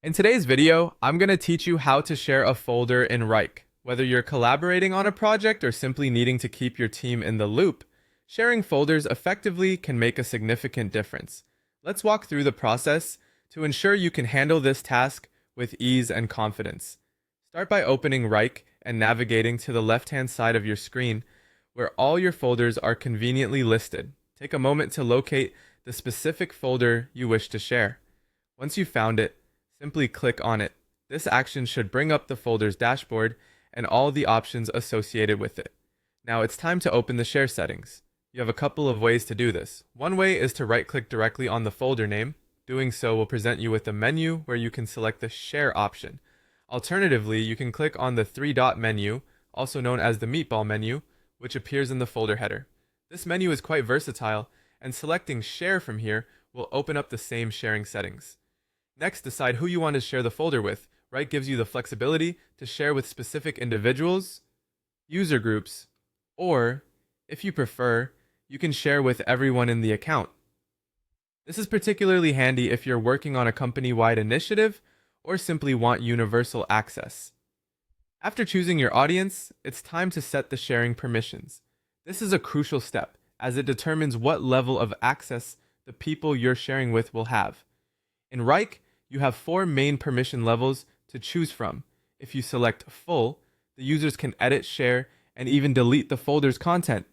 In today's video, I'm going to teach you how to share a folder in Wrike. Whether you're collaborating on a project or simply needing to keep your team in the loop, sharing folders effectively can make a significant difference. Let's walk through the process to ensure you can handle this task with ease and confidence. Start by opening Wrike and navigating to the left-hand side of your screen where all your folders are conveniently listed. Take a moment to locate the specific folder you wish to share. Once you've found it, simply click on it. This action should bring up the folder's dashboard and all the options associated with it. Now it's time to open the share settings. You have a couple of ways to do this. One way is to right-click directly on the folder name. Doing so will present you with a menu where you can select the share option. Alternatively, you can click on the three-dot menu, also known as the meatball menu, which appears in the folder header. This menu is quite versatile, and selecting share from here will open up the same sharing settings. Next, decide who you want to share the folder with. Wrike gives you the flexibility to share with specific individuals, user groups, or, if you prefer, you can share with everyone in the account. This is particularly handy if you're working on a company-wide initiative or simply want universal access. After choosing your audience, it's time to set the sharing permissions. This is a crucial step, as it determines what level of access the people you're sharing with will have. In Wrike, you have 4 main permission levels to choose from. If you select Full, the users can edit, share, and even delete the folder's content.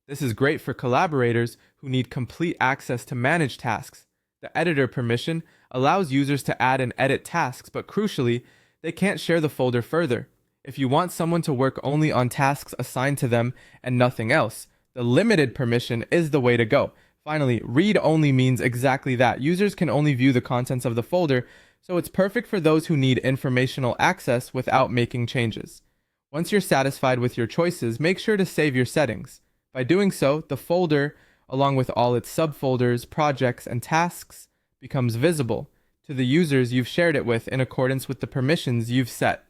This is great for collaborators who need complete access to manage tasks. The Editor permission allows users to add and edit tasks, but crucially, they can't share the folder further. If you want someone to work only on tasks assigned to them and nothing else, the Limited permission is the way to go. Finally, read-only means exactly that. Users can only view the contents of the folder, so it's perfect for those who need informational access without making changes. Once you're satisfied with your choices, make sure to save your settings. By doing so, the folder, along with all its subfolders, projects, and tasks, becomes visible to the users you've shared it with in accordance with the permissions you've set.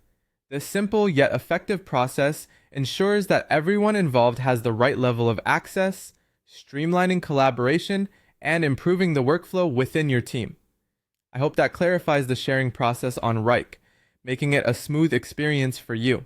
This simple yet effective process ensures that everyone involved has the right level of access, streamlining collaboration, and improving the workflow within your team. I hope that clarifies the sharing process on Wrike, making it a smooth experience for you.